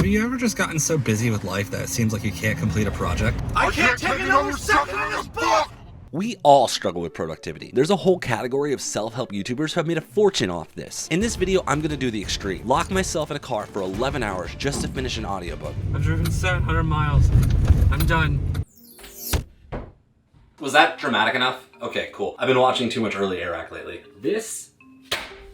Have you ever just gotten so busy with life that it seems like you can't complete a project? I can't take another second in this book! We all struggle with productivity. There's a whole category of self-help YouTubers who have made a fortune off this. In this video, I'm gonna do the extreme. Lock myself in a car for 11 hours just to finish an audiobook. I've driven 700 miles. I'm done. Was that dramatic enough? Okay, cool. I've been watching too much Early Iraq lately. This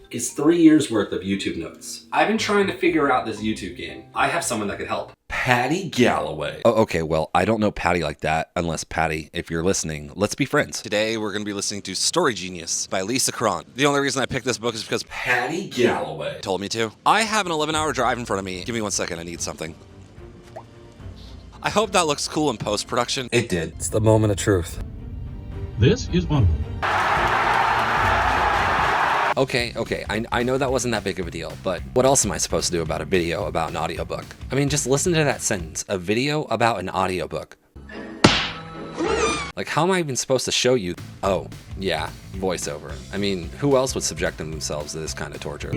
is 3 years worth of YouTube notes. I've been trying to figure out this YouTube game. I have someone that could help. Patty Galloway. Oh, okay, well, I don't know Patty like that, unless Patty, if you're listening, let's be friends. Today, we're gonna be listening to Story Genius by Lisa Cron. The only reason I picked this book is because Patty Galloway told me to. I have an 11-hour drive in front of me. Give me 1 second, I need something. I hope that looks cool in post-production. It did. It's the moment of truth. This is one. Okay, I know that wasn't that big of a deal, but what else am I supposed to do about a video about an audiobook? I mean, just listen to that sentence, a video about an audiobook. Like, how am I even supposed to show you? Oh, yeah, voiceover. I mean, who else would subject themselves to this kind of torture?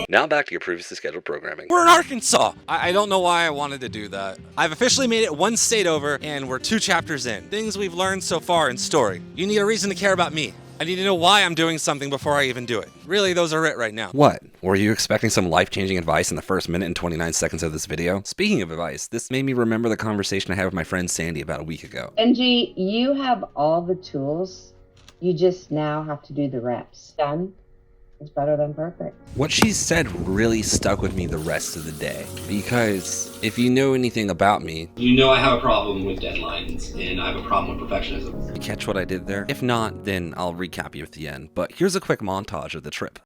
Now back to your previously scheduled programming. We're in Arkansas! I don't know why I wanted to do that. I've officially made it 1 state over, and we're 2 chapters in. Things we've learned so far in story. You need a reason to care about me. I need to know why I'm doing something before I even do it. Really, those are it right now. What? Were you expecting some life-changing advice in the first minute and 29 seconds of this video? Speaking of advice, this made me remember the conversation I had with my friend Sandy about a week ago. Benji, you have all the tools. You just now have to do the reps. Done is better than perfect. What she said really stuck with me the rest of the day, because if you know anything about me, you know I have a problem with deadlines, and I have a problem with perfectionism. You catch what I did there? If not, then I'll recap you at the end, but here's a quick montage of the trip.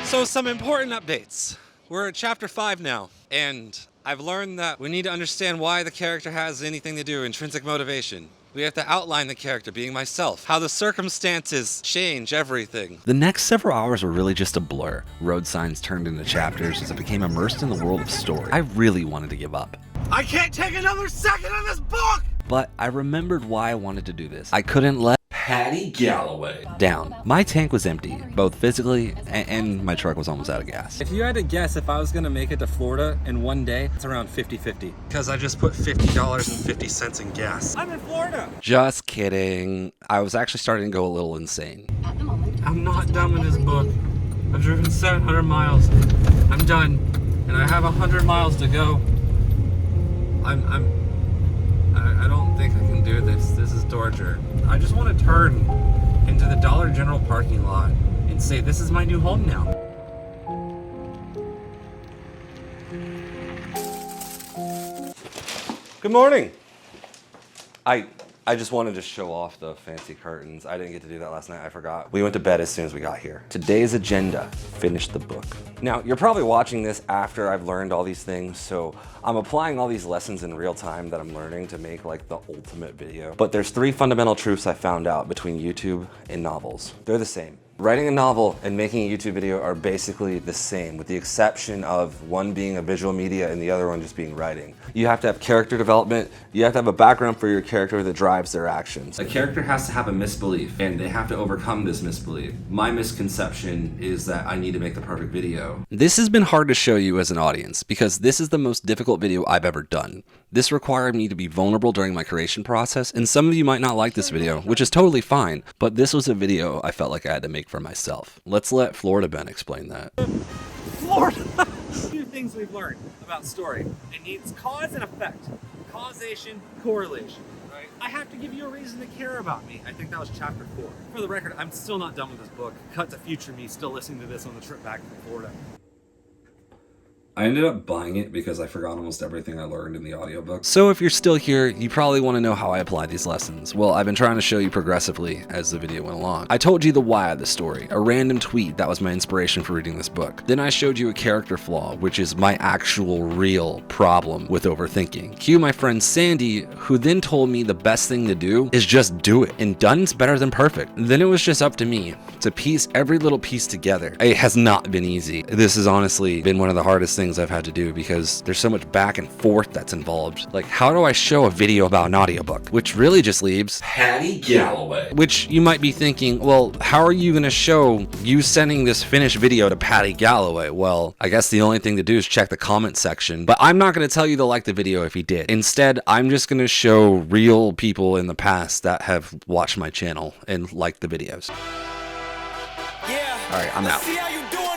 So some important updates. We're at chapter 5 now, and I've learned that we need to understand why the character has anything to do, intrinsic motivation. We have to outline the character, being myself, how the circumstances change everything. The next several hours were really just a blur. Road signs turned into chapters as I became immersed in the world of story. I really wanted to give up. I can't take another second in this book! But I remembered why I wanted to do this. I couldn't let Patty Galloway down. My tank was empty, both physically and my truck was almost out of gas. If you had to guess if I was gonna make it to Florida in one day, it's around 50-50. Because I just put $50.50 in gas. I'm in Florida! Just kidding. I was actually starting to go a little insane. At the moment. I'm not done with this book. I've driven 700 miles. I'm done. And I have 100 miles to go. I don't think I can do this. This is torture. I just want to turn into the Dollar General parking lot and say, this is my new home now. Good morning. I just wanted to show off the fancy curtains. I didn't get to do that last night, I forgot. We went to bed as soon as we got here. Today's agenda, finish the book. Now, you're probably watching this after I've learned all these things, so I'm applying all these lessons in real time that I'm learning to make like the ultimate video. But there's 3 fundamental truths I found out between YouTube and novels. They're the same. Writing a novel and making a YouTube video are basically the same, with the exception of one being a visual media and the other one just being writing. You have to have character development, you have to have a background for your character that drives their actions. A character has to have a misbelief, and they have to overcome this misbelief. My misconception is that I need to make the perfect video. This has been hard to show you as an audience, because this is the most difficult video I've ever done. This required me to be vulnerable during my creation process, and some of you might not like this video, which is totally fine, but this was a video I felt like I had to make for myself. Let's let Florida Ben explain that. Florida! 2 things we've learned about story. It needs cause and effect. Causation, correlation. Right? I have to give you a reason to care about me. I think that was chapter 4. For the record, I'm still not done with this book. Cut to future me still listening to this on the trip back from Florida. I ended up buying it because I forgot almost everything I learned in the audiobook. So if you're still here, you probably want to know how I apply these lessons. Well, I've been trying to show you progressively as the video went along. I told you the why of the story, a random tweet that was my inspiration for reading this book. Then I showed you a character flaw, which is my actual real problem with overthinking. Cue my friend Sandy, who then told me the best thing to do is just do it, and done's better than perfect. Then it was just up to me to piece every little piece together. It has not been easy. This has honestly been one of the hardest things things I've had to do because there's so much back and forth that's involved. Like, how do I show a video about an audiobook? Which really just leaves Patty Galloway. Which you might be thinking, well, how are you gonna show you sending this finished video to Patty Galloway? Well, I guess the only thing to do is check the comment section, but I'm not gonna tell you to like the video if he did. Instead, I'm just gonna show real people in the past that have watched my channel and liked the videos. Yeah. All right, I'm out. See how you do